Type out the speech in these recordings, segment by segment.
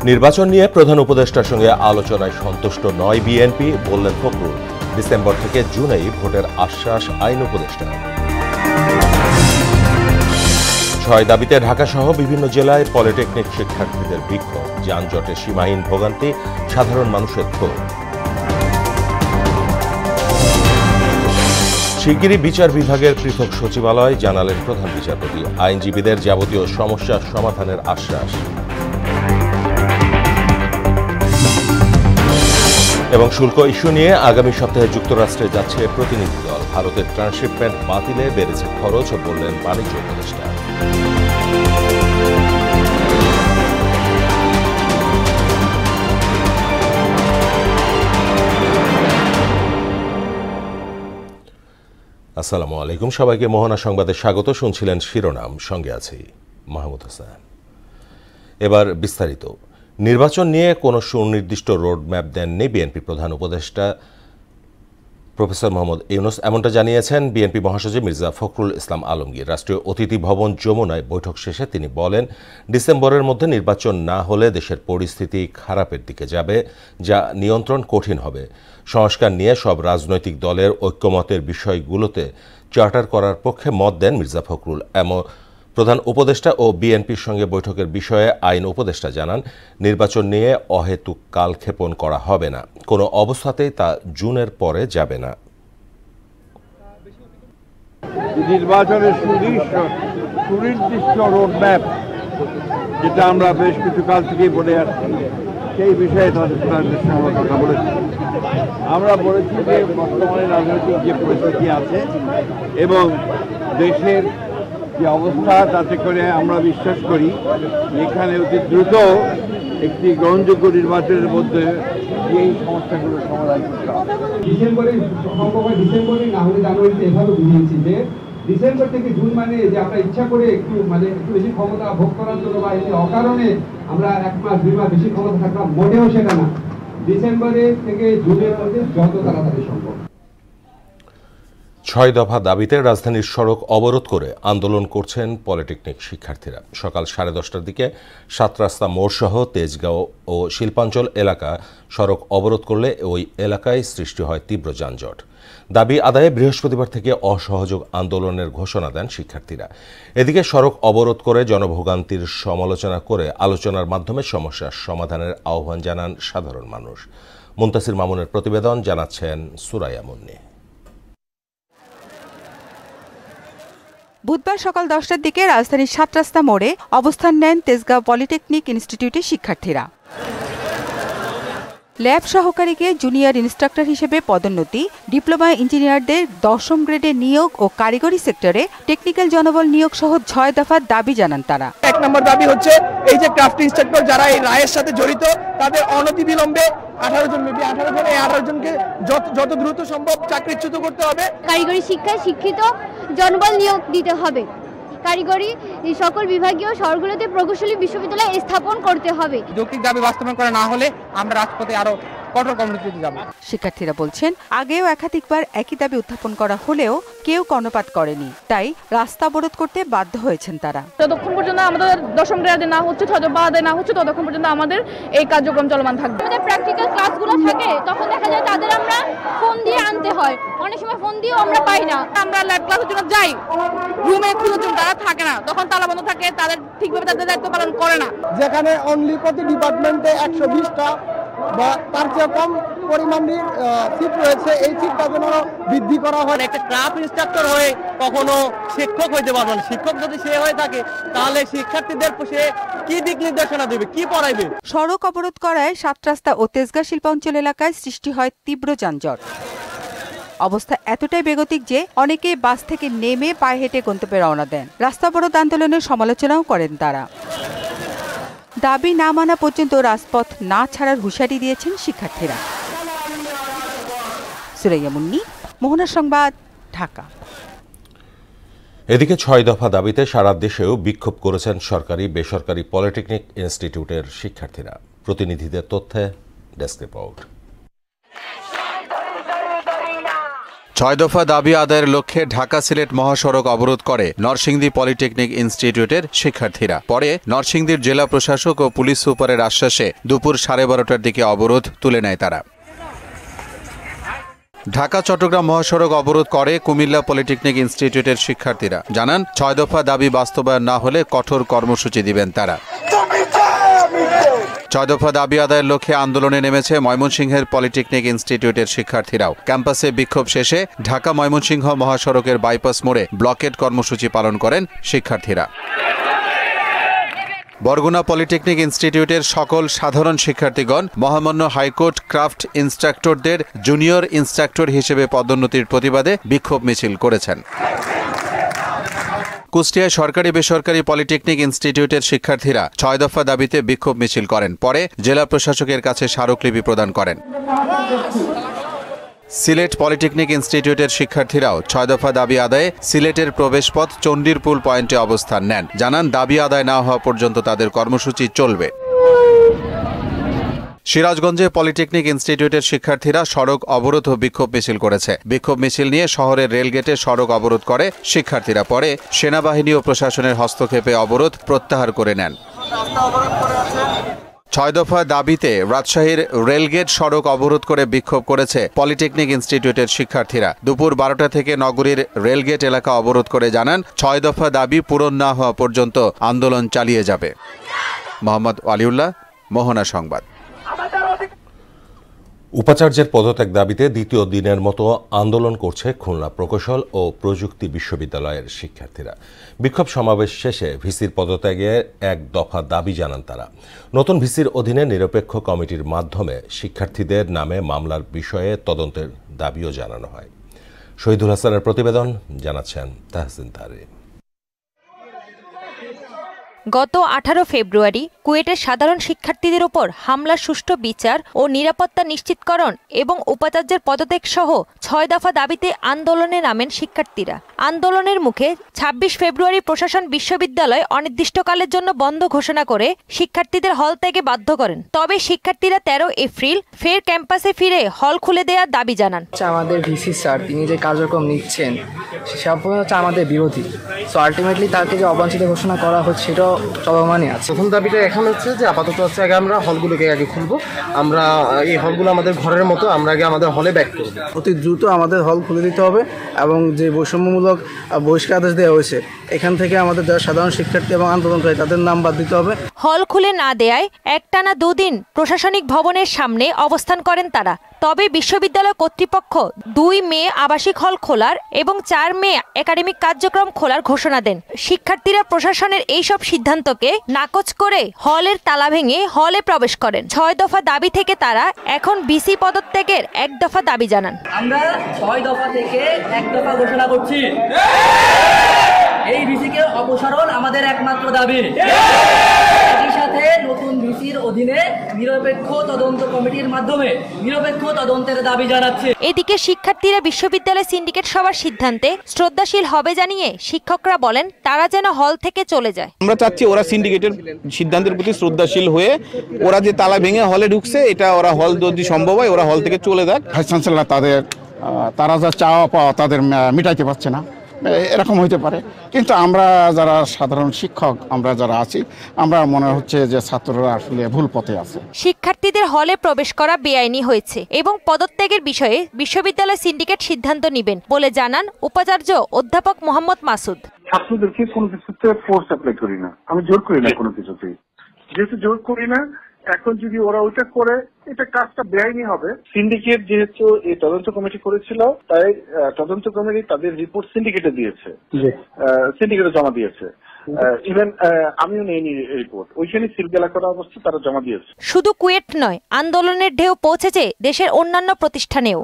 নির্বাচন নিয়ে প্রধান উপদেষ্টার সঙ্গে আলোচনায় সন্তুষ্ট নয় বিএনপি, বললেন ফখরুল। ডিসেম্বর থেকে জুনেই ভোটের আশ্বাস আইন উপদেষ্টার। ৬ দাবিতে ঢাকাসহ বিভিন্ন জেলায় পলিটেকনিক শিক্ষার্থীদের বিক্ষোভ, যানজটে সীমাহীন ভোগান্তি, সাধারণ মানুষের ক্ষোভ। শিগগিরই বিচার বিভাগের পৃথক সচিবালয়, জানালেন প্রধান বিচারপতি। আইনজীবীদের যাবতীয় সমস্যার সমাধানের আশ্বাস। এবং শুল্ক ইস্যু নিয়ে আগামী সপ্তাহে যুক্তরাষ্ট্রে যাচ্ছে প্রতিনিধি দল। ভারতের ট্রান্সশিপমেন্ট বাতিলে বেড়েছে খরচ, বললেন বাণিজ্য উপদেষ্টা। আসসালামু আলাইকুম, সবাইকে মোহনা সংবাদে স্বাগত। শুনছিলেন শিরোনাম, সঙ্গে আছি মাহমুদ হাসান। এবার বিস্তারিত। নির্বাচন নিয়ে কোনো সুনির্দিষ্ট রোডম্যাপ দেননি বিএনপি প্রধান উপদেষ্টা প্রফেসর মোহাম্মদ ইউনূস, এমনটা জানিয়েছেন বিএনপি মহাসচিব মির্জা ফখরুল ইসলাম আলমগীর। রাষ্ট্রীয় অতিথি ভবন যমুনায় বৈঠক শেষে তিনি বলেন, ডিসেম্বরের মধ্যে নির্বাচন না হলে দেশের পরিস্থিতি খারাপের দিকে যাবে, যা নিয়ন্ত্রণ কঠিন হবে। সংস্কার নিয়ে সব রাজনৈতিক দলের ঐক্যমতের বিষয়গুলোতে চার্টার করার পক্ষে মত দেন মির্জা ফখরুল। প্রধান উপদেষ্টা ও বিএনপির সঙ্গে বৈঠকের বিষয়ে আইন উপদেষ্টা জানান, নির্বাচন নিয়ে অহেতুক কালক্ষেপণ করা হবে না, কোনো অবস্থাতেই তা জুনের পরে যাবে না। নির্বাচনের সুনির্দিষ্ট রোডম্যাপ, যেটা আমরা বেশ কিছু কাল থেকেই বলে আসছি, সেই বিষয়ে তাদের সঙ্গে আমরা কথা বলেছি। আমরা বলেছি যে বর্তমানে রাজনৈতিক যে পরিস্থিতি আছে এবং দেশের যে অবস্থা, তাতে করে আমরা বিশ্বাস করি এখানে অতি দ্রুত একটি গ্রহণযোগ্য নির্বাচনের মধ্যে এই সমস্যাগুলোর সমাধান করতে হবে। ডিসেম্বরে সম্ভব হয়, ডিসেম্বরে না হলে জানুয়ারিতে এভাবে বুঝিয়েছি যে ডিসেম্বর থেকে জুন মানে যে আমরা ইচ্ছা করে একটু বেশি ক্ষমতা ভোগ করার জন্য বা এমনি অকারণে আমরা 1 মাস 2 মাস বেশি ক্ষমতা থাকলাম, মোটেও সেটা না। ডিসেম্বরে থেকে জুনের মধ্যে যত তাড়াতাড়ি সম্ভব। ৬ দফা দাবিতে রাজধানীর সড়ক অবরোধ করে আন্দোলন করছেন পলিটেকনিক শিক্ষার্থীরা। সকাল 10:30টার দিকে 7 রাস্তা মোড়সহ তেজগাঁও ও শিল্পাঞ্চল এলাকা সড়ক অবরোধ করলে ওই এলাকায় সৃষ্টি হয় তীব্র যানজট। দাবি আদায়ে বৃহস্পতিবার থেকে অসহযোগ আন্দোলনের ঘোষণা দেন শিক্ষার্থীরা। এদিকে সড়ক অবরোধ করে জনভোগান্তির সমালোচনা করে আলোচনার মাধ্যমে সমস্যার সমাধানের আহ্বান জানান সাধারণ মানুষ। মুনতাসির মামুনের প্রতিবেদন, জানাচ্ছেন সুরাইয়া মুন্নি। বুধবার সকাল 10টার দিকে রাজধানীর 7 রাস্তা মোড়ে অবস্থান নেন তেজগাঁও পলিটেকনিক ইনস্টিটিউটের শিক্ষার্থীরা। ল্যাব সহকারীকে জুনিয়র ইনস্ট্রাক্টর হিসেবে পদোন্নতি, ডিপ্লোমা ইঞ্জিনিয়ারদের 10ম গ্রেডে নিয়োগ ও কারিগরি সেক্টরে টেকনিক্যাল জনবল নিয়োগ সহ 6 দফার দাবি জানান তারা। 1 নম্বর দাবি হচ্ছে এই যে ক্রাফট ইনস্ট্রাক্টর যারা এই রায়ের সাথে জড়িত, তাদের অনতিবিলম্বে 18 জন, মেবি 18 জন, এই 18 জনকে যত দ্রুত সম্ভব চাকরিচ্যুত করতে হবে। কারিগরি শিক্ষায় শিক্ষিত জনবল নিয়োগ দিতে হবে। কারিগরি সকল বিভাগীয় শহরগুলোতে প্রকৌশলী বিশ্ববিদ্যালয় স্থাপন করতে হবে। যৌক্তিক দাবি বাস্তবায়ন করা না হলে আমরা রাজপথে আরো কঠোর কর্মসূচিতে যাব। শিক্ষার্থীরা বলছেন, আগেও একাধিকবার একই দাবি উত্থাপন করা হলেও কেউ কর্ণপাত করেনি, তাই রাস্তা অবরোধ করতে বাধ্য হয়েছেন তারা। যতক্ষণ পর্যন্ত আমাদের 10ম গ্রেডে না হচ্ছে, 6 দফা আদায় না হচ্ছে, ততক্ষণ পর্যন্ত আমাদের এই কার্যক্রম চলমান থাকবে। আমাদের প্র্যাকটিক্যাল ক্লাসগুলো থাকে, তখন দেখা যায় তাদের আমরা ফোন দিয়ে আনতে হয়, অনেক সময় ফোন দিয়েও আমরা পাই না। আমরা ল্যাব ক্লাসের জন্য যাই, রুমে খোঁজার জন্য তারা থাকে না, তখন তালা বন্ধ থাকে, তাদের ঠিকভাবে তাদের দায়িত্ব পালন করে না। যেখানে অনলি প্রতি ডিপার্টমেন্টে 120টা বা তার চেয়ে কম পরিমাণের সিট রয়েছে, এই সিটটা যেন বৃদ্ধি করা হয়। একটা ক্রাফট ইনস্ট্রাক্টর হয়ে কখনো শিক্ষক হইতে পারবে না। শিক্ষক যদি সে হয়ে থাকে, তাহলে শিক্ষার্থীদের সে কি দিক নির্দেশনা দেবে, কি পড়াইবে? সড়ক অবরোধ করায় 7 রাস্তা ও তেজগাঁ শিল্পাঞ্চল এলাকায় সৃষ্টি হয় তীব্র যানজট। অবস্থা এতটাই বেগতিক যে অনেকে বাস থেকে নেমে পায়ে হেঁটে গন্তব্যে রওনা দেন। রাস্তা অবরোধ আন্দোলনের সমালোচনাও করেন তারা। দাবি না মানা পর্যন্ত রাজপথ না ছাড়ার হুঁশিয়ারি দিয়েছেন শিক্ষার্থীরা। সুরাইয়া মুন্নি, মোহনা সংবাদ, ঢাকা। এদিকে 6 দফা দাবিতে সারা দেশেও বিক্ষোভ করেছেন সরকারি বেসরকারি পলিটেকনিক ইনস্টিটিউটের শিক্ষার্থীরা। প্রতিনিধিদের তথ্যে ডেস্ক রিপোর্ট। ছয় দফা দাবি আদায়ের লক্ষ্যে ঢাকা সিলেট মহাসড়ক অবরোধ করে নরসিংদী পলিটেকনিক ইনস্টিটিউটের শিক্ষার্থীরা। পরে নরসিংদীর জেলা প্রশাসক ও পুলিশ সুপারের আশ্বাসে দুপুর 12:30টার দিকে অবরোধ তুলে নেয় তারা। ঢাকা চট্টগ্রাম মহাসড়ক অবরোধ করে কুমিল্লা পলিটেকনিক ইনস্টিটিউটের শিক্ষার্থীরা জানান, 6 দফা দাবি বাস্তবায়ন না হলে কঠোর কর্মসূচি দিবেন তারা। 6 দফা দাবি আদায়ের লক্ষ্যে আন্দোলনে নেমেছে ময়মনসিংহের পলিটেকনিক ইনস্টিটিউটের শিক্ষার্থীরাও। ক্যাম্পাসে বিক্ষোভ শেষে ঢাকা ময়মনসিংহ মহাসড়কের বাইপাস মোড়ে ব্লকেড কর্মসূচি পালন করেন শিক্ষার্থীরা। বরগুনা পলিটেকনিক ইনস্টিটিউটের সকল সাধারণ শিক্ষার্থীগণ মহামান্য হাইকোর্ট ক্রাফট ইন্সট্রাক্টরদের জুনিয়র ইন্সট্রাক্টর হিসেবে পদোন্নতির প্রতিবাদে বিক্ষোভ মিছিল করেছেন। কুষ্টিয়ায় সরকারি বেসরকারি পলিটেকনিক ইনস্টিটিউটের শিক্ষার্থীরা 6 দফা দাবিতে বিক্ষোভ মিছিল করেন। পরে জেলা প্রশাসকের কাছে স্মারকলিপি প্রদান করেন। সিলেট পলিটেকনিক ইনস্টিটিউটের শিক্ষার্থীরাও 6 দফা দাবি আদায়ে সিলেটের প্রবেশপথ চণ্ডীরপুল পয়েন্টে অবস্থান নেন। জানান, দাবি আদায় না হওয়া পর্যন্ত তাদের কর্মসূচি চলবে। সিরাজগঞ্জে পলিটেকনিক ইনস্টিটিউটের শিক্ষার্থীরা সড়ক অবরোধ ও বিক্ষোভ মিছিল করেছে। বিক্ষোভ মিছিল নিয়ে শহরের রেলগেটে সড়ক অবরোধ করে শিক্ষার্থীরা। পরে সেনাবাহিনী ও প্রশাসনের হস্তক্ষেপে অবরোধ প্রত্যাহার করে নেন। 6 দফা দাবিতে রাজশাহীর রেলগেট সড়ক অবরোধ করে বিক্ষোভ করেছে পলিটেকনিক ইনস্টিটিউটের শিক্ষার্থীরা। দুপুর 12টা থেকে নগরীর রেলগেট এলাকা অবরোধ করে জানান, 6 দফা দাবি পূরণ না হওয়া পর্যন্ত আন্দোলন চালিয়ে যাবে। মোহাম্মদ ওয়ালিউল্লাহ, মোহনা সংবাদ। উপাচার্যের পদত্যাগ দাবিতে দ্বিতীয় দিনের মতো আন্দোলন করছে খুলনা প্রকৌশল ও প্রযুক্তি বিশ্ববিদ্যালয়ের শিক্ষার্থীরা। বিক্ষোভ সমাবেশ শেষে ভিসির পদত্যাগের এক দফা দাবি জানান তারা। নতুন ভিসির অধীনে নিরপেক্ষ কমিটির মাধ্যমে শিক্ষার্থীদের নামে মামলার বিষয়ে তদন্তের দাবিও জানানো হয়। শহীদুল হাসানের প্রতিবেদন, জানাচ্ছেন তাহসিন তারে। গত 18 ফেব্রুয়ারি কুয়েটের সাধারণ শিক্ষার্থীদের উপর হামলার সুষ্ঠু বিচার ও নিরাপত্তা নিশ্চিতকরণ এবং উপাচার্যের পদত্যাগ সহ 6 দফা দাবিতে আন্দোলনে নামেন শিক্ষার্থীরা। আন্দোলনের মুখে 26 ফেব্রুয়ারি প্রশাসন বিশ্ববিদ্যালয় অনির্দিষ্টকালের জন্য বন্ধ ঘোষণা করে শিক্ষার্থীদের হল ত্যাগে বাধ্য করেন। তবে শিক্ষার্থীরা 13 এপ্রিল ফের ক্যাম্পাসে ফিরে হল খুলে দেওয়ার দাবি জানান। আমাদের ভিসি স্যার তিনি যে কার্যক্রম নিচ্ছেন সম্পূর্ণ হচ্ছে আমাদের বিরোধী। সো আলটিমেটলি তাকে যে অবাঞ্ছিত ঘোষণা করা হচ্ছে সেটাও চলমানই আছে। প্রথম দাবিটা এখন হচ্ছে যে আপাতত হচ্ছে আগে আমরা হলগুলোকে আগে খুলবো। আমরা এই হলগুলো আমাদের ঘরের মতো, আমরা আগে আমাদের হলে ব্যাক করব। অতি দ্রুত আমাদের হল খুলে দিতে হবে এবং যে বৈষম্যমূলক বহিষ্কার আদেশ দেওয়া হয়েছে এখান থেকে আমাদের যারা সাধারণ শিক্ষার্থী এবং আন্দোলনকারী তাদের নাম বাদ দিতে হবে। হল খুলে না দেয়ায় একটানা 2 দিন প্রশাসনিক ভবনের সামনে অবস্থান করেন তারা। তবে বিশ্ববিদ্যালয় কর্তৃপক্ষ 2 মে আবাসিক হল খোলার এবং 4 মে একাডেমিক কার্যক্রম খোলার ঘোষণা দেন। শিক্ষার্থীরা প্রশাসনের এইসব সিদ্ধান্তকে নাকচ করে হলের তালা ভেঙে হলে প্রবেশ করেন। 6 দফা দাবি থেকে তারা এখন ভিসি পদত্যাগের 1 দফা দাবি জানান। আমরা 6 দফা থেকে 1 দফা ঘোষণা করছি। এই ভিসিকে অপসারণ আমাদের একমাত্র দাবি। একই সাথে নতুন ভিসির অধীনে নিরপেক্ষ তদন্ত কমিটির মাধ্যমে নিরপেক্ষ তদন্তের দাবি জানাচ্ছে। এদিকে শিক্ষার্থীরা বিশ্ববিদ্যালয় সিন্ডিকেট সভার সিদ্ধান্তে শ্রদ্ধাশীল হবে জানিয়ে শিক্ষকরা বলেন তারা যেন হল থেকে চলে যায়। আমরা চাচ্ছি ওরা সিন্ডিকেটের সিদ্ধান্তের প্রতি শ্রদ্ধাশীল হয়ে ওরা যে তালা ভেঙে হলে ঢুকছে এটা ওরা হল যদি সম্ভব হয় ওরা হল থেকে চলে যাক। ভাইস চ্যান্সেলর তারা যা চাওয়া পাওয়া তাদের মিটাইতে পারছে না, এরকম হইতে পারে। কিন্তু আমরা যারা সাধারণ শিক্ষক আমরা যারা আছি আমরা মনে হচ্ছে যে ছাত্ররা আসলে ভুল পথে আছে। শিক্ষার্থীদের হলে প্রবেশ করা বেআইনি হয়েছে এবং পদত্যাগের বিষয়ে বিশ্ববিদ্যালয় সিন্ডিকেট সিদ্ধান্ত নেবেন বলে জানান উপাচার্য অধ্যাপক মোহাম্মদ মাসুদ। ছাত্রদেরকে কোনো কিছুতে ফোর্স অ্যাপ্লাই করি না, আমি জোর করি না কোনো কিছুতে। যেহেতু জোর করি না, এখন যদি ওরা ওইটা করে এটা কাজটা বেআইনি হবে। সিন্ডিকেট যেহেতু এই তদন্ত কমিটি করেছিল তাই তদন্ত কমিটি তাদের রিপোর্ট সিন্ডিকেটে দিয়েছে, সিন্ডিকেটে জমা দিয়েছে। ইভেন আমিও নেইনি রিপোর্ট, ওইখানে সিলগালা করা অবস্থা তারা জমা দিয়েছে। শুধু কুয়েট নয়, আন্দোলনের ঢেউ পৌঁছেছে দেশের অন্যান্য প্রতিষ্ঠানেও।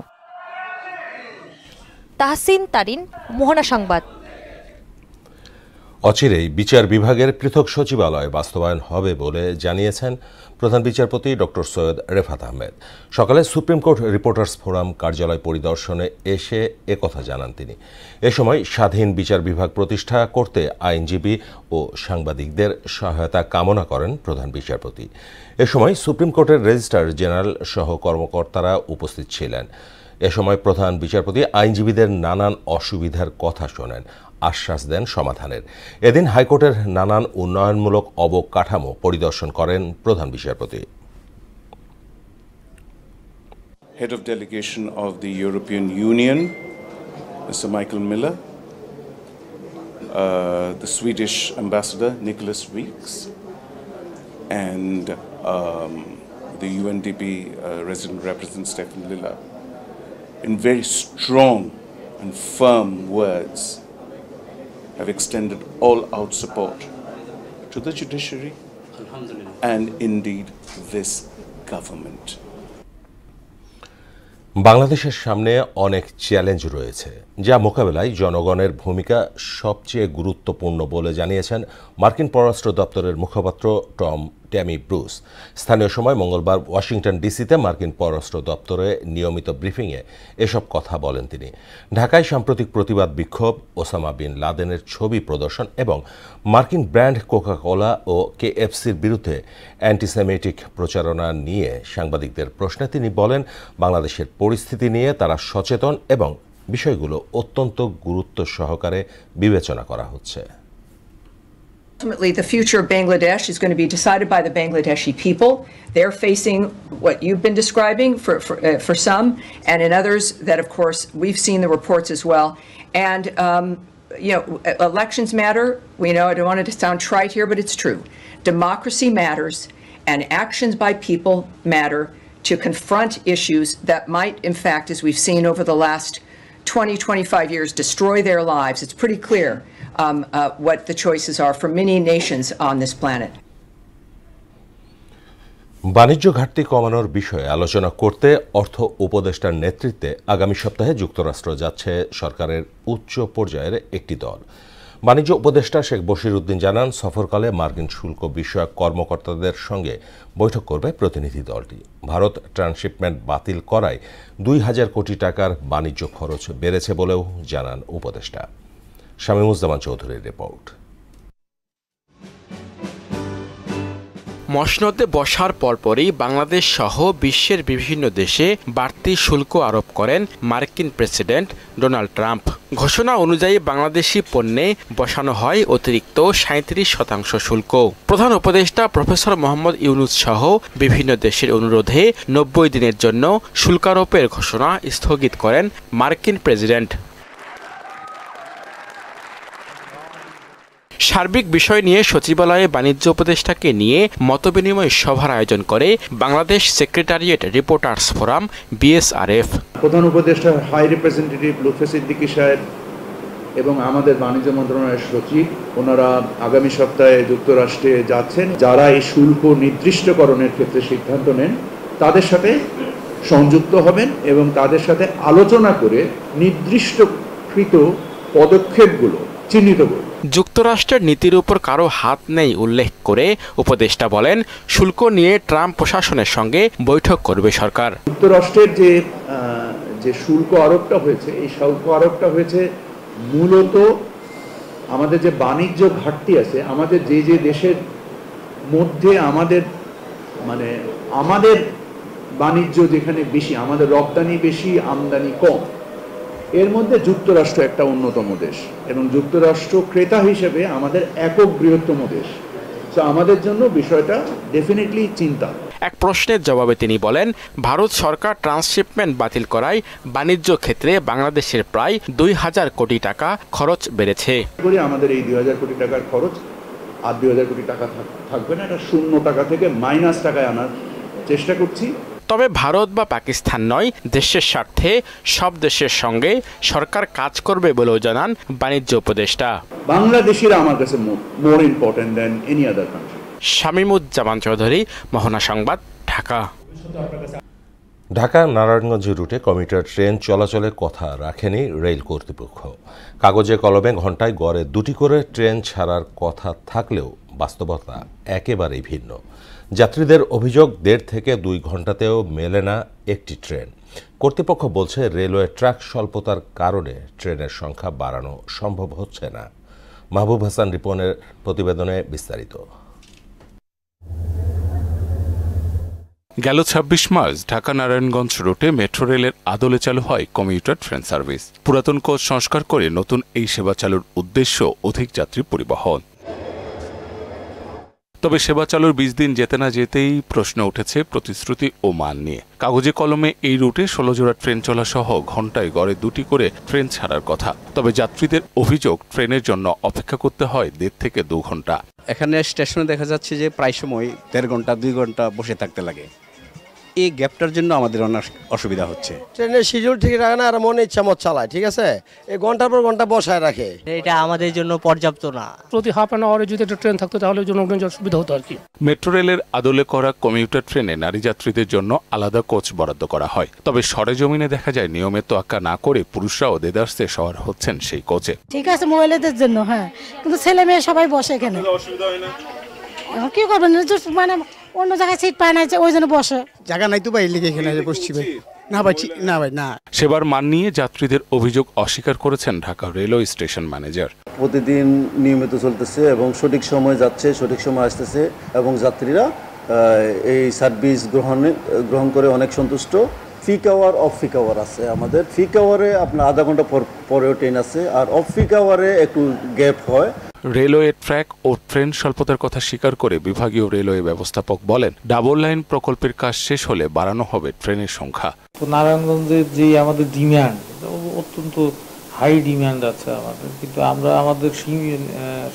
তাহসিন তারিন, মোহনা সংবাদ। অচিরেই বিচার বিভাগের পৃথক সচিবালয় বাস্তবায়ন হবে বলে জানিয়েছেন প্রধান বিচারপতি ডক্টর সৈয়দ রেফাত আহমেদ। সকালে সুপ্রিম কোর্ট রিপোর্টার্স ফোরাম কার্যালয় পরিদর্শনে এসে একথা জানান তিনি। এ সময় স্বাধীন বিচার বিভাগ প্রতিষ্ঠা করতে আইনজীবী ও সাংবাদিকদের সহায়তা কামনা করেন প্রধান বিচারপতি। এ সময় সুপ্রিম কোর্টের রেজিস্ট্রার জেনারেল সহ কর্মকর্তারা উপস্থিত ছিলেন। এ সময় প্রধান বিচারপতি আইনজীবীদের নানান অসুবিধার কথা শোনেন, আশ্বাস দেন সমাধানের। এদিন হাইকোর্টের নানান উন্নয়নমূলক অবকাঠামো পরিদর্শন করেন প্রধান বিচারপতি। Head of Delegation of the European Union, Mr. Michael Miller, the Swedish Ambassador Nicholas Weeks, and the UNDP Resident Representative Stefan Lilla, in very strong and firm words, have extended all-out support to the judiciary and indeed this government. বাংলাদেশের সামনে অনেক challenge রয়েছে, যা মোকাবেলায় জনগণের ভূমিকা সবচেয়ে গুরুত্বপূর্ণ বলে জানিয়েছেন মার্কিন পররাষ্ট্র দপ্তরের মুখপাত্র ট্যামি ব্রুস। স্থানীয় সময় মঙ্গলবার ওয়াশিংটন ডিসিতে মার্কিন পররাষ্ট্র দপ্তরে নিয়মিত ব্রিফিংয়ে এসব কথা বলেন তিনি। ঢাকায় সাম্প্রতিক প্রতিবাদ বিক্ষোভ, ওসামা বিন লাদেনের ছবি প্রদর্শন এবং মার্কিন ব্র্যান্ড কোকা-কোলা ও কেএফসির বিরুদ্ধে অ্যান্টিসেমিটিক প্রচারণা নিয়ে সাংবাদিকদের প্রশ্নে তিনি বলেন, বাংলাদেশের পরিস্থিতি নিয়ে তারা সচেতন এবং বিষয়গুলো অত্যন্ত গুরুত্ব সহকারে বিবেচনা করা হচ্ছে। Ultimately, the future of Bangladesh is going to be decided by the Bangladeshi people. They're facing what you've been describing for some, and in others that, of course, we've seen the reports as well. And, elections matter. We know, I don't want it to sound trite here, but it's true. Democracy matters, and actions by people matter to confront issues that might, in fact, as we've seen over the last 20, 25 years, destroy their lives. It's pretty clear what the choices are for many nations on this planet. বাণিজ্য ঘাটতি কমানোর বিষয়ে আলোচনা করতে অর্থ উপদেষ্টার নেতৃত্বে আগামী সপ্তাহে যুক্তরাষ্ট্র যাচ্ছে সরকারের উচ্চ পর্যায়ের একটি দল। বাণিজ্য উপদেষ্টা শেখ বশির উদ্দিন জানান, সফরকালে মার্কিন শুল্ক বিষয়ক কর্মকর্তাদের সঙ্গে বৈঠক করবে প্রতিনিধি দলটি। ভারত ট্রান্সশিপমেন্ট বাতিল করায় ২,০০০ কোটি টাকার বাণিজ্য খরচ বেড়েছে বলেও জানান উপদেষ্টা। শামীমুজ্জামান চৌধুরীর রিপোর্ট। মসনদে বসার পরপরই বাংলাদেশ সহ বিশ্বের বিভিন্ন দেশে বাড়তি শুল্ক আরোপ করেন মার্কিন প্রেসিডেন্ট ডোনাল্ড ট্রাম্প। ঘোষণা অনুযায়ী বাংলাদেশি পণ্যে বসানো হয় অতিরিক্ত ৩৭% শুল্ক। প্রধান উপদেষ্টা প্রফেসর মোহাম্মদ ইউনুস সহ বিভিন্ন দেশের অনুরোধে ৯০ দিনের জন্য শুল্কারোপের ঘোষণা স্থগিত করেন মার্কিন প্রেসিডেন্ট। সার্বিক বিষয় নিয়ে সচিবালয়ে বাণিজ্য উপদেষ্টাকে নিয়ে মতবিনিময় সভার আয়োজন করে Bangladesh secretariat reporters forum BSRF। প্রধান উপদেষ্টা হাই রিপ্রেজেন্টেটিভ লুৎফর সিদ্দিকী সাহেব এবং আমাদের বাণিজ্য মন্ত্রণালয়ের সচিব, ওনারা আগামী সপ্তাহে যুক্তরাষ্ট্রে যাচ্ছেন। যারা এই শুল্ক নির্দিষ্টকরণের ক্ষেত্রে সিদ্ধান্ত নেন তাদের সাথে সংযুক্ত হবেন এবং তাদের সাথে আলোচনা করে নির্দিষ্টকৃত পদক্ষেপগুলো চিহ্নিত করবেন। যুক্তরাষ্ট্রের নীতির উপর কারো হাত নেই উল্লেখ করে উপদেষ্টা বলেন, শুল্ক নিয়ে ট্রাম্প প্রশাসনের সঙ্গে বৈঠক করবে সরকার। যুক্তরাষ্ট্রের যে শুল্ক আরোপটা হয়েছে, এই শুল্ক আরোপটা হয়েছে মূলত আমাদের যে বাণিজ্য ঘাটতি আছে, আমাদের যে দেশের মধ্যে আমাদের বাণিজ্য যেখানে বেশি, আমাদের রপ্তানি বেশি আমদানি কম, এর মধ্যে যুক্তরাষ্ট্র একটা অন্যতম দেশ এবং যুক্তরাষ্ট্র ক্রেতা হিসেবে আমাদের একক বৃহত্তম দেশ। তো আমাদের জন্য বিষয়টা ডেফিনেটলি চিন্তা। এক প্রশ্নের জবাবে তিনি বলেন, ভারত সরকার ট্রান্সশিপমেন্ট বাতিল করায় বাণিজ্য ক্ষেত্রে বাংলাদেশের প্রায় ২,০০০ কোটি টাকা খরচ বেড়েছে। আমাদের এই ২,০০০ কোটি টাকার খরচ আর ২,০০০ কোটি টাকা থাকবে না, এটা 0 টাকা থেকে মাইনাস টাকায় আনার চেষ্টা করছি। তবে ভারত বা পাকিস্তান নয়, দেশের স্বার্থে সব দেশের সঙ্গে সরকার কাজ করবে বলেও জানান বাণিজ্য উপদেষ্টা। বাংলাদেশিরা আমার কাছে more important than any other country. Shamimuzzaman Chowdhury, Mohona সংবাদ, ঢাকা। ঢাকা নারায়ণগঞ্জ রুটে কমিউটার ট্রেন চলাচলে কথা রাখেনি রেল কর্তৃপক্ষ। কাগজে কলমে ঘণ্টায় গড়ে 2টি করে ট্রেন ছাড়ার কথা থাকলেও বাস্তবতা একেবারেই ভিন্ন। যাত্রীদের অভিযোগ 1.5 থেকে 2 ঘন্টাতেও মেলে না একটি ট্রেন। কর্তৃপক্ষ বলছে রেলওয়ে ট্র্যাক স্বল্পতার কারণে ট্রেনের সংখ্যা বাড়ানো সম্ভব হচ্ছে না। মাহবুব হাসান রিপনের প্রতিবেদনে বিস্তারিত। গেল ২৬ মার্চ ঢাকা নারায়ণগঞ্জ রুটে মেট্রো রেলের আদলে চালু হয় কমিউটার ট্রেন সার্ভিস। পুরাতন কোচ সংস্কার করে নতুন এই সেবা চালুর উদ্দেশ্য অধিক যাত্রী পরিবহন। তবে সেবা চালুর ২০ দিন যেতে না যেতেই প্রশ্ন উঠেছে প্রতিশ্রুতি ও মান নিয়ে। কাগজে কলমে এই রুটে ১৬ জোড়া ট্রেন চলা সহ ঘন্টায় গড়ে ২টি করে ট্রেন ছাড়ার কথা। তবে যাত্রীদের অভিযোগ ট্রেনের জন্য অপেক্ষা করতে হয় ১.৫ থেকে ২ ঘন্টা। এখানে স্টেশনে দেখা যাচ্ছে যে প্রায় সময় ১.৫ ঘন্টা ২ ঘন্টা বসে থাকতে লাগে। এই গ্যাপটার জন্য আমাদের অনেক অসুবিধা হচ্ছে। ট্রেনের শিডিউল ঠিক রাখে না আর মনে ইচ্ছা মত চালায়, ঠিক আছে, এই ঘন্টার পর ঘন্টা বসায় রাখে। এটা আমাদের জন্য পর্যাপ্ত না। প্রতি হাফ অ্যান আওয়ারে যদি একটা ট্রেন থাকতো তাহলে জনগণের সুবিধা হতো আর কি। মেট্রো রেলের আদলে করা কমিউটার ট্রেনে নারী যাত্রীদের জন্য আলাদা কোচ বরাদ্দ করা হয়। তবে সরেজমিনে দেখা যায় নিয়মের তোয়াক্কা না করে পুরুষরাও দেদারসে সওয়ার হচ্ছেন সেই কোচে। ঠিক আছে মহিলাদের জন্য, হ্যাঁ, কিন্তু ছেলে মেয়ে সবাই বসে এখানে। অসুবিধা হয় না? কি করবেন, মানে অন্য জায়গায় সিট পায় না, ওই জন্য বসে। জায়গা নাই তো ভাই, লিখে এখানে বসছি ভাই। না ভাই, না ভাই, না। সেবার মান নিয়ে যাত্রীদের অভিযোগ অস্বীকার করেছেন ঢাকা রেলওয়ে স্টেশন ম্যানেজার। প্রতিদিন নিয়মিত চলতেছে এবং সঠিক সময় যাচ্ছে, সঠিক সময় আসতেছে এবং যাত্রীরা এই সার্ভিস গ্রহণ করে অনেক সন্তুষ্ট। Peak hour off peak hour আছে আমাদের। পিক আওয়ারে আপনার আধা ঘন্টা পরেও ট্রেন আছে, আর অফ পিক আওয়ারে একটু গ্যাপ হয়। রেলওয়ে ট্র্যাক ও ট্রেন স্বল্পতার কথা স্বীকার করে বিভাগীয় রেলওয়ে ব্যবস্থাপক বলেন, ডাবল লাইন প্রকল্পের কাজ শেষ হলে বাড়ানো হবে ট্রেনের সংখ্যা। নারায়ণগঞ্জের যে আমাদের ডিমান্ড, অত্যন্ত হাই ডিমান্ড আছে আমাদের, কিন্তু আমরা আমাদের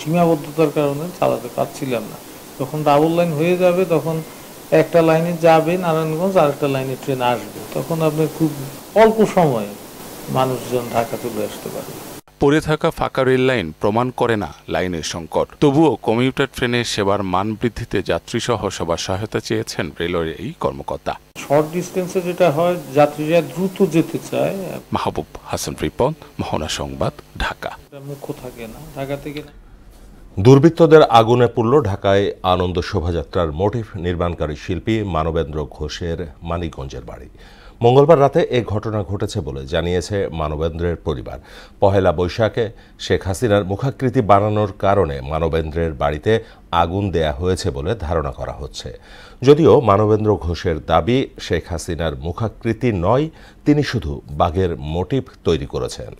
সীমাবদ্ধতার কারণে চালাতে পারছিলাম না। যখন ডাবল লাইন হয়ে যাবে তখন একটা লাইনে যাবে নারায়ণগঞ্জ, আর একটা লাইনে ট্রেন আসবে, তখন আপনি খুব অল্প সময়ে মানুষজন ঢাকা চলে আসতে পারবে। পড়ে থাকা ফাঁকা রেল লাইন প্রমাণ করে না লাইনের সংকট। তবুও কমিউটার ট্রেনের সেবার মান বৃদ্ধিতে যাত্রী সহ সবার সহায়তা চেয়েছেন রেলওয়ের এই কর্মকর্তা। শর্ট ডিস্টেন্সে যেটা হয়, যাত্রীরা দ্রুত যেতে চায়। মাহবুব হাসান রিপন, মোহনা সংবাদ, ঢাকা। মুখ্য থাকে না ঢাকা থেকে। দুর্বৃত্তদের আগুনে পুড়ল ঢাকায় আনন্দ শোভাযাত্রার মোটিভ নির্মাণকারী শিল্পী মানবেন্দ্র ঘোষের মানিকগঞ্জের বাড়ি। মঙ্গলবার রাতে এ ঘটনা ঘটেছে বলে জানিয়েছে মানবেন্দ্রের পরিবার। পহেলা বৈশাখে শেখ হাসিনার মুখাকৃতি বানানোর কারণে মানবেন্দ্রের বাড়িতে আগুন দেয়া হয়েছে বলে ধারণা করা হচ্ছে। যদিও মানবেন্দ্র ঘোষের দাবি, শেখ হাসিনার মুখাকৃতি নয়, তিনি শুধু বাঘের মোটিভ তৈরি করেছেন।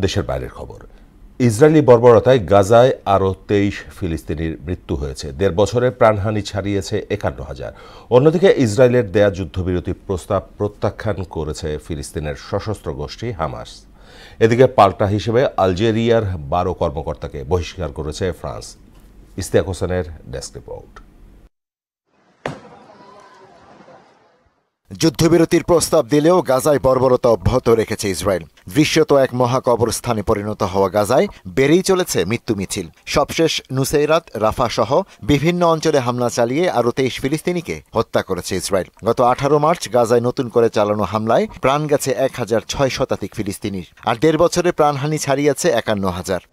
দেশের বাইরের খবর। ইসরায়েলি বর্বরতায় গাজায় আরও ২৩ ফিলিস্তিনির মৃত্যু হয়েছে। ১.৫ বছরের প্রাণহানি ছাড়িয়েছে ৫১,০০০। অন্যদিকে ইসরায়েলের দেয়া যুদ্ধবিরতি প্রস্তাব প্রত্যাখ্যান করেছে ফিলিস্তিনের সশস্ত্র গোষ্ঠী হামাস। এদিকে পাল্টা হিসেবে আলজেরিয়ার ১২ কর্মকর্তাকে বহিষ্কার করেছে ফ্রান্স। ইশতিয়াক হোসেনের ডেস্ক রিপোর্ট। যুদ্ধবিরতির প্রস্তাব দিলেও গাজায় বর্বরতা অব্যাহত রেখেছে ইসরায়েল। দৃশ্যত এক মহাকবরস্থানে পরিণত হওয়া গাজায় বেড়েই চলেছে মৃত্যু মিছিল। সবশেষ নুসেইরাত, রাফা সহ বিভিন্ন অঞ্চলে হামলা চালিয়ে আরও ২৩ ফিলিস্তিনিকে হত্যা করেছে ইসরায়েল। গত ১৮ মার্চ গাজায় নতুন করে চালানো হামলায় প্রাণ গেছে ১,০০৬ শতাধিক ফিলিস্তিনির, আর ১.৫ বছরে প্রাণহানি ছাড়িয়েছে ৫১,০০০।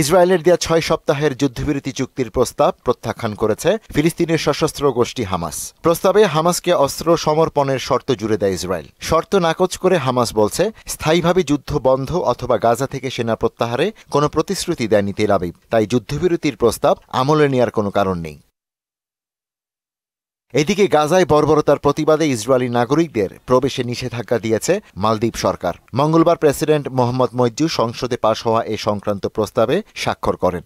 ইসরায়েলের দেয়া ৬ সপ্তাহের যুদ্ধবিরতি চুক্তির প্রস্তাব প্রত্যাখ্যান করেছে ফিলিস্তিনের সশস্ত্র গোষ্ঠী হামাস। প্রস্তাবে হামাসকে অস্ত্র সমর্পণের শর্ত জুড়ে দেয় ইসরায়েল। শর্ত নাকচ করে হামাস বলছে, স্থায়ীভাবে যুদ্ধ বন্ধ অথবা গাজা থেকে সেনা প্রত্যাহারে কোনো প্রতিশ্রুতি দেয়নি তেল আবিব, তাই যুদ্ধবিরতির প্রস্তাব আমলে নেওয়ার কোনো কারণ নেই। এদিকে গাজায় বর্বরতার প্রতিবাদে ইসরায়েলি নাগরিকদের প্রবেশে নিষেধাজ্ঞা দিয়েছে মালদ্বীপ সরকার। মঙ্গলবার প্রেসিডেন্ট মোহাম্মদ মইজু সংসদে পাশ হওয়া এ সংক্রান্ত প্রস্তাবে স্বাক্ষর করেন।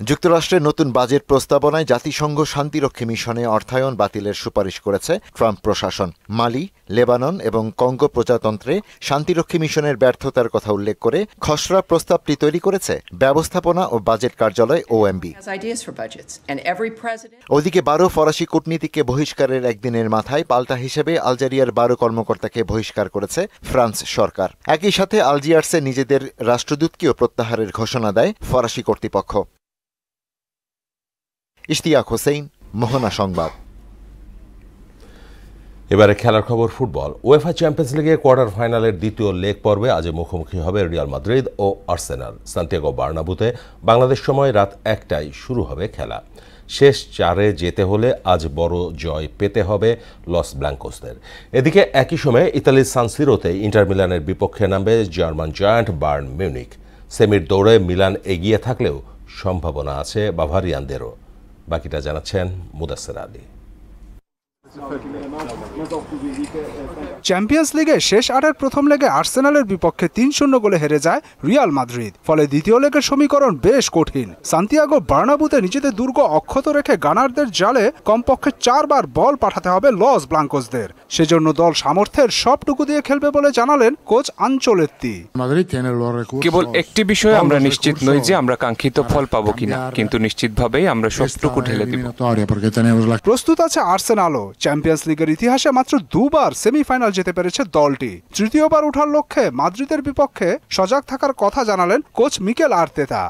যুক্তরাষ্ট্রের নতুন বাজেট প্রস্তাবনায় জাতিসংঘ শান্তিরক্ষী মিশনে অর্থায়ন বাতিলের সুপারিশ করেছে ট্রাম্প প্রশাসন। মালি, লেবানন এবং কঙ্গো প্রজাতন্ত্রে শান্তিরক্ষী মিশনের ব্যর্থতার কথা উল্লেখ করে খসড়া প্রস্তাবটি তৈরি করেছে ব্যবস্থাপনা ও বাজেট কার্যালয় OMB। ওদিকে ১২ ফরাসি কূটনীতিককে বহিষ্কারের একদিনের মাথায় পাল্টা হিসেবে আলজেরিয়ার ১২ কর্মকর্তাকে বহিষ্কার করেছে ফ্রান্স সরকার। একই সাথে আলজিয়ার্সে নিজেদের রাষ্ট্রদূতকেও প্রত্যাহারের ঘোষণা দেয় ফরাসি কর্তৃপক্ষ। ইশতিয়াক হোসেন, মোহনা সংবাদ। এবারে খেলার খবর। ফুটবল। উয়েফা চ্যাম্পিয়ন্স লিগে কোয়ার্টার ফাইনালের দ্বিতীয় লেগ পর্বে আজ মুখোমুখি হবে রিয়াল মাদ্রিদ ও আর্সেনাল। সান্তিয়াগো বার্নাবুতে বাংলাদেশ সময় রাত ১টায় শুরু হবে খেলা। শেষ ৪-এ যেতে হলে আজ বড় জয় পেতে হবে লস ব্ল্যাঙ্কোসদের। এদিকে একই সময়ে ইতালির সান সিরোতে ইন্টার মিলানের বিপক্ষে নামবে জার্মান জায়ান্ট বায়ার্ন মিউনিখ। সেমির দৌড়ে মিলান এগিয়ে থাকলেও সম্ভাবনা আছে বাভারিয়ানদেরও। বাকিটা জানাচ্ছেন মুদাসসির আলী। চ্যাম্পিয়ন্স লিগে শেষ 8-এর প্রথম লেগে আর্সেনালের বিপক্ষে 3-0 গোলে হেরে যায় রিয়াল মাদ্রিদ। ফলে দ্বিতীয় লেগের সমীকরণ বেশ কঠিন। সান্তিয়াগো বার্নাবুতে নিজেদের দুর্গ অক্ষত রেখে গানারদের জালে কমপক্ষে 4 বার বল পাঠাতে হবে লস ব্লাঙ্কোসদের। সেজন্য দল সামর্থ্যের সবটুকু দিয়ে খেলবে বলে জানালেন কোচ আনচেলত্তি। কেবল একটি বিষয়ে আমরা নিশ্চিত নই যে আমরা কাঙ্ক্ষিত ফল পাবো কিনা, কিন্তু নিশ্চিতভাবেই আমরা সবটুকু ঢেলে দিব। প্রস্তুত আছে আর্সেনালও। চ্যাম্পিয়ন্স লিগের ইতিহাসে মাত্র 2 বার সেমিফাইনাল যেতে পেরেছে দলটি। তৃতীয়বার ওঠার লক্ষ্যে মাদ্রিদের বিপক্ষে সজাগ থাকার কথা জানালেন কোচ মিকেল আর্তেতা।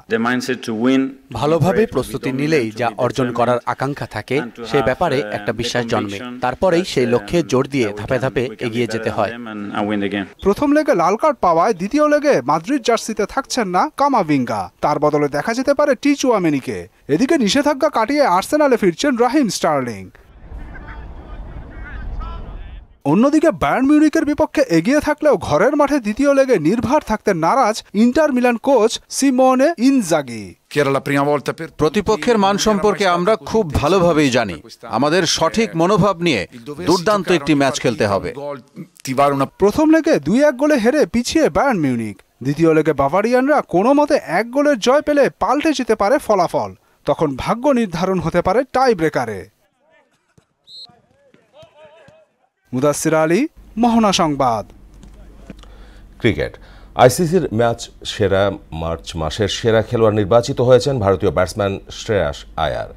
ভালোভাবে প্রস্তুতি নিলেই যা অর্জন করার আকাঙ্ক্ষা থাকে সে ব্যাপারে একটা বিশ্বাস জন্মে, তারপরেই সেই লক্ষ্যে জোর দিয়ে ধাপে ধাপে এগিয়ে যেতে হয়। প্রথম লেগে লাল কার্ড পাওয়ায় দ্বিতীয় লেগে মাদ্রিদ জার্সিতে থাকছেন না কামাভিঙ্গা। তার বদলে দেখা যেতে পারে টি চুয়ামেনিকে। এদিকে নিষেধাজ্ঞা কাটিয়ে আর্সেনালে ফিরছেন রাহিম স্টার্লিং। অন্যদিকে বায়ার্ন মিউনিখের বিপক্ষে এগিয়ে থাকলেও ঘরের মাঠে দ্বিতীয় লেগে নির্ভার থাকতে নারাজ inter Milan coach Simeone Inzaghi. প্রতিপক্ষের মান সম্পর্কে আমরা খুব ভালোভাবেই জানি। আমাদের সঠিক মনোভাব নিয়ে দুর্দান্ত একটি ম্যাচ খেলতে হবে। প্রথম লেগে 2-1 গোলে হেরে পিছিয়ে বায়ার্ন মিউনিখ। দ্বিতীয় লেগে বাভারিয়ানরা কোনো মতে 1 গোলের জয় পেলে পাল্টে যেতে পারে ফলাফল। তখন ভাগ্য নির্ধারণ হতে পারে টাই ব্রেকারে। মুদাসসির আলী, মোহনা সংবাদ। ক্রিকেট আইসিসির ম্যাচ সেরা মার্চ মাসের সেরা খেলোয়াড় নির্বাচিত হয়েছেন ভারতীয় ব্যাটসম্যান শ্রেয়াস আয়ার।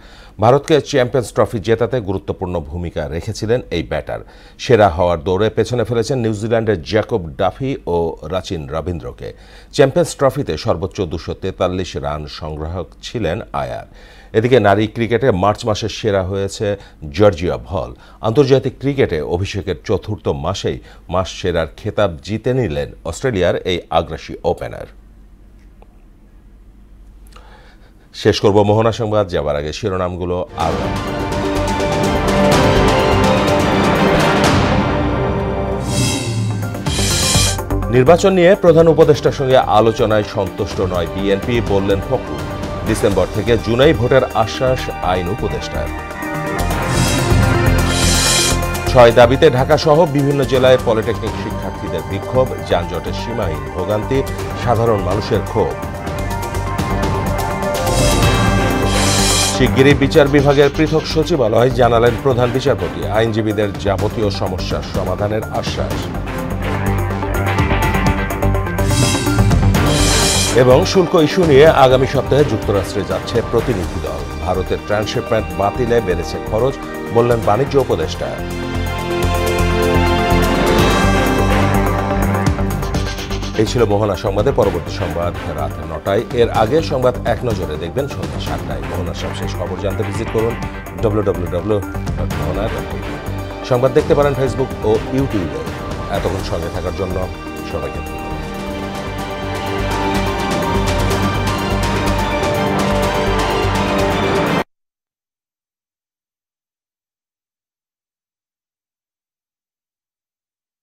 ভারতকে চ্যাম্পিয়ন্স ট্রফি জেতাতে গুরুত্বপূর্ণ ভূমিকা রেখেছিলেন এই ব্যাটার। সেরা হওয়ার দৌড়ে পেছনে ফেলেছেন নিউজিল্যান্ডের জ্যাকব ডাফি ও রাচিন রবীন্দ্রকে। চ্যাম্পিয়ন্স ট্রফিতে সর্বোচ্চ 243 রান সংগ্রাহক ছিলেন আয়ার। এদিকে নারী ক্রিকেটে মার্চ মাসের সেরা হয়েছে জর্জিয়া ভল। আন্তর্জাতিক ক্রিকেটে অভিষেকের চতুর্থ মাসেই মাস সেরার খেতাব জিতে নিলেন অস্ট্রেলিয়ার এই আগ্রাসী ওপেনার। শেষ করব মোহনা সংবাদ, যাবার আগে শিরোনামগুলো আরও। নির্বাচন নিয়ে প্রধান উপদেষ্টার সঙ্গে আলোচনায় সন্তুষ্ট নয় বিএনপি, বললেন ফখরুল। ডিসেম্বর থেকে জুনেই ভোটের আশ্বাস আইন উপদেষ্টার। 6 দাবিতে ঢাকাসহ বিভিন্ন জেলায় পলিটেকনিক শিক্ষার্থীদের বিক্ষোভ, যানজটের সীমাহীন ভোগান্তি, সাধারণ মানুষের ক্ষোভ। শিগগিরই বিচার বিভাগের পৃথক সচিবালয়, জানালেন প্রধান বিচারপতি। আইনজীবীদের যাবতীয় সমস্যার সমাধানের আশ্বাস। এবং শুল্ক ইস্যু নিয়ে আগামী সপ্তাহে যুক্তরাষ্ট্রে যাচ্ছে প্রতিনিধি দল। ভারতের ট্রান্সশিপমেন্ট বাতিলে বেড়েছে খরচ, বললেন বাণিজ্য উপদেষ্টা। এই ছিল মোহনা সংবাদে। পরবর্তী সংবাদ রাত 9টায়। এর আগে সংবাদ এক নজরে দেখবেন সন্ধ্যা 7টায়। মোহনার সবশেষ খবর জানতে ভিজিট করুন www.mohana.tv। সংবাদ দেখতে পারেন ফেসবুক ও ইউটিউবে। এতক্ষণ সঙ্গে থাকার জন্য সবাইকে